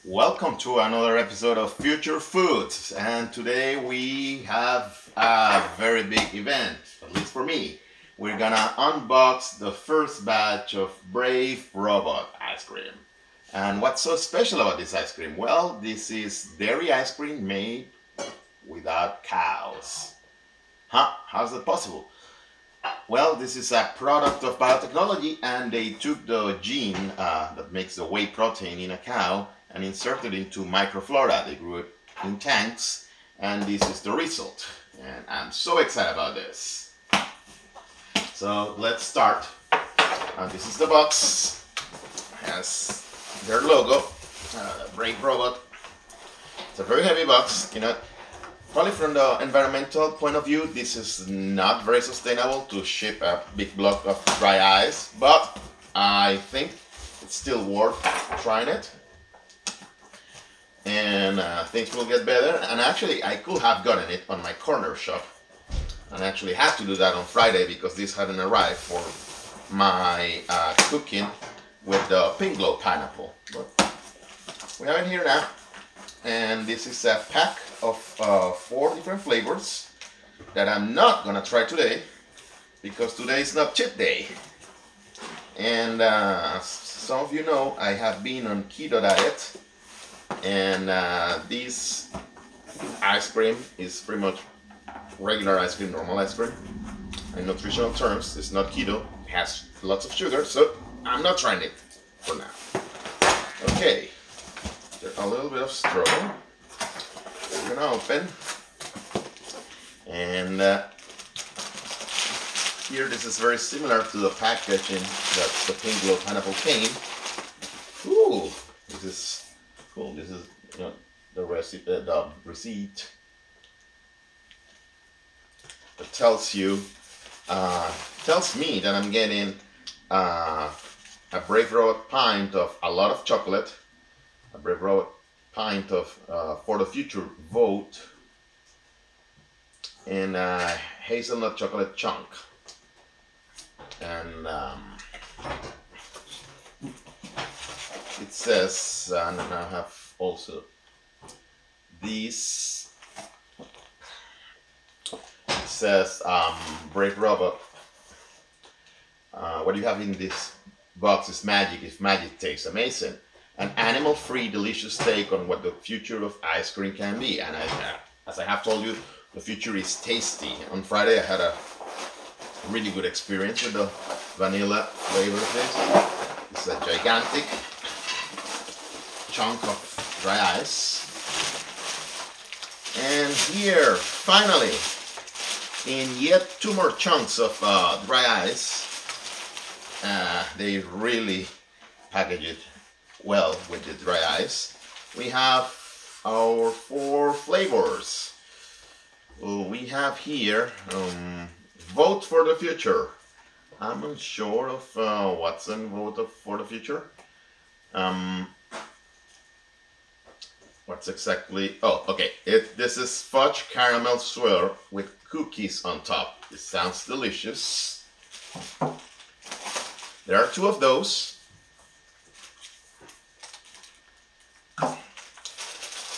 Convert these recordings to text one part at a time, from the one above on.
Welcome to another episode of Future Foods, and today we have a very big event, at least for me. We're gonna unbox the first batch of Brave Robot ice cream. And what's so special about this ice cream? Well, this is dairy ice cream made without cows. Huh? How's that possible? Well, this is a product of biotechnology, and they took the gene that makes the whey protein in a cow and inserted it into microflora. They grew it in tanks, and this is the result. And I'm so excited about this. So let's start. This is the box. It has their logo, Brave Robot. It's a very heavy box. Probably from the environmental point of view, this is not very sustainable to ship a big block of dry ice, but I think it's still worth trying it. And things will get better. And actually, I could have gotten it on my corner shop, and actually had to do that on Friday because this hadn't arrived for my cooking with the pink glow pineapple. But we have it here now. And this is a pack of 4 different flavors that I'm not gonna try today because today is not cheat day. And as some of you know, I have been on keto diet, and this ice cream is pretty much regular ice cream, normal ice cream. In nutritional terms, it's not keto, it has lots of sugar, so I'm not trying it for now. Okay. A little bit of straw. We're gonna open, and here this is very similar to the packaging that the pink glow pineapple came. Ooh, this is cool. This is the receipt that tells me that I'm getting a Brave Robot pint of a lot of chocolate. A Brave Robot pint of For the Future vote, and hazelnut chocolate chunk. And it says, and I have also these. It says Brave Robot. What you have in this box is magic. If magic tastes amazing. An animal-free, delicious take on what the future of ice cream can be. And as I have told you, the future is tasty. On Friday, I had a really good experience with the vanilla flavor of this. It's a gigantic chunk of dry ice. And here, finally, in yet 2 more chunks of dry ice, they really package it well with the dry ice. We have our 4 flavors. We have here Vote for the Future. I'm unsure of what's in Vote for the Future. What's exactly? Oh, okay. This is fudge caramel swirl with cookies on top. It sounds delicious. There are 2 of those.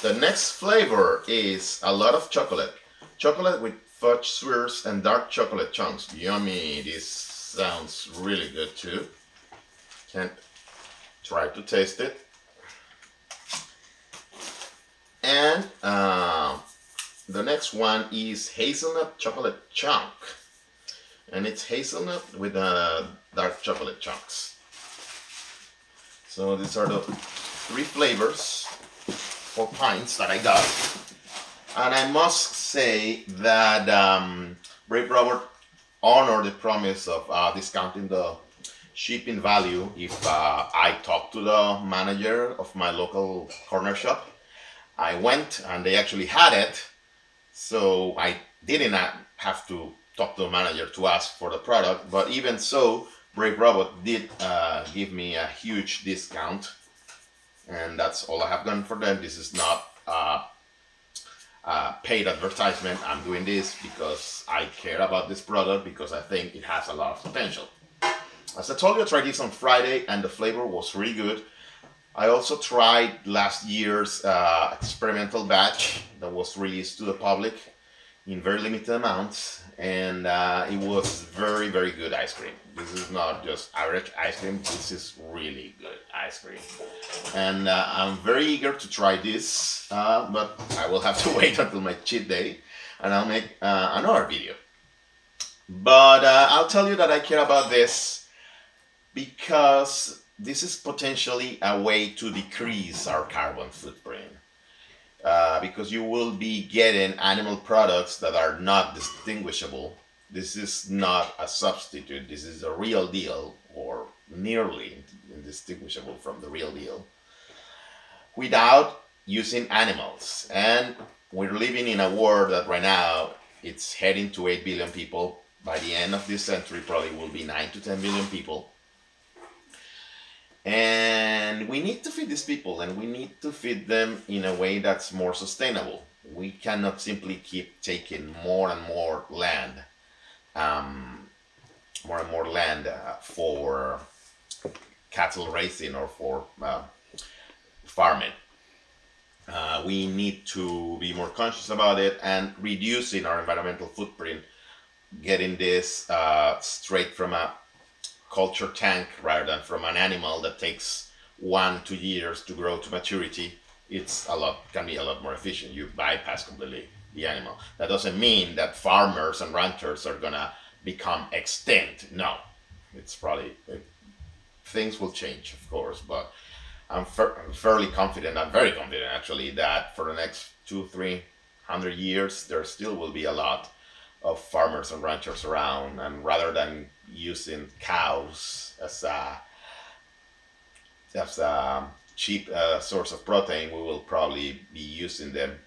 The next flavor is a lot of chocolate. Chocolate with fudge swirls and dark chocolate chunks. Yummy. This sounds really good too. Can't try to taste it. And the next one is hazelnut chocolate chunk. And it's hazelnut with dark chocolate chunks. So these are the 3 flavors. 4 pints that I got, and I must say that Brave Robot honored the promise of discounting the shipping value if I talk to the manager of my local corner shop. I went and they actually had it, so I didn't have to talk to the manager to ask for the product, but even so, Brave Robot did give me a huge discount. And that's all I have done for them. This is not paid advertisement. I'm doing this because I care about this product, because I think it has a lot of potential. As I told you, I tried this on Friday and the flavor was really good. I also tried last year's experimental batch that was released to the public in very limited amounts, and it was very, very good ice cream. This is not just average ice cream, this is really good ice cream. And I'm very eager to try this, but I will have to wait until my cheat day, and I'll make another video. But I'll tell you that I care about this because this is potentially a way to decrease our carbon footprint. Because you will be getting animal products that are not distinguishable. This is not a substitute, this is a real deal, or nearly indistinguishable from the real deal, without using animals. And we're living in a world that right now it's heading to 8 billion people. By the end of this century probably will be 9 to 10 billion people. And we need to feed these people, and we need to feed them in a way that's more sustainable. We cannot simply keep taking more and more land, for cattle raising or for farming. We need to be more conscious about it and reducing our environmental footprint, getting this straight from a culture tank rather than from an animal that takes 1-2 years to grow to maturity. Can be a lot more efficient. You bypass completely the animal. That doesn't mean that farmers and ranchers are gonna become extinct. No, it's probably things will change, of course, but I'm fairly confident. I'm very confident actually that for the next 200-300 years there still will be a lot of farmers and ranchers around, and rather than using cows as a cheap source of protein, we will probably be using them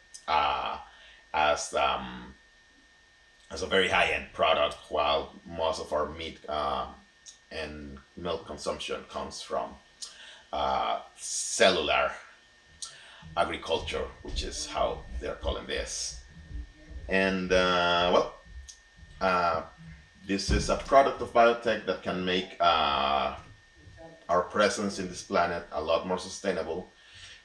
as a very high-end product, while most of our meat and milk consumption comes from cellular agriculture, which is how they're calling this. And this is a product of biotech that can make our presence in this planet a lot more sustainable.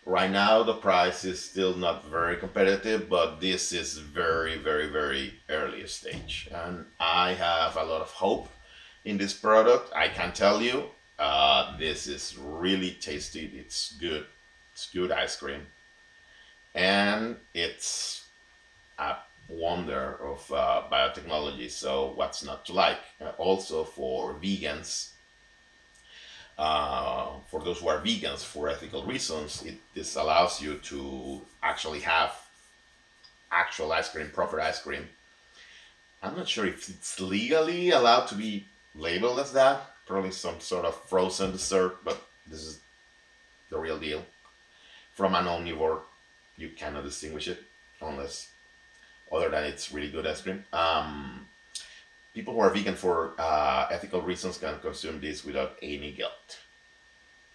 Right now the price is still not very competitive, but this is very, very, very early stage, and I have a lot of hope in this product. I can tell you this is really tasty. It's good ice cream, and it's a wonder of biotechnology, so what's not to like? Also for vegans, for those who are vegans for ethical reasons, this allows you to actually have actual ice cream, proper ice cream. I'm not sure if it's legally allowed to be labeled as that, probably some sort of frozen dessert, but this is the real deal. From an omnivore, you cannot distinguish it unless, other than it's really good ice cream. People who are vegan for ethical reasons can consume this without any guilt.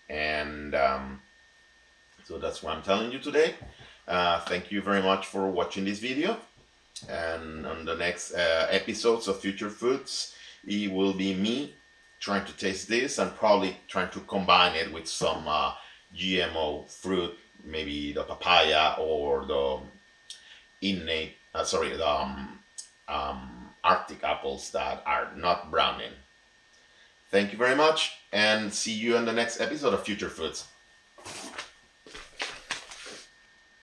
And so that's what I'm telling you today. Thank you very much for watching this video. And on the next episodes of Future Foods, it will be me trying to taste this and probably trying to combine it with some GMO fruit, maybe the papaya or the Arctic apples that are not browning. Thank you very much, and see you in the next episode of Future Foods.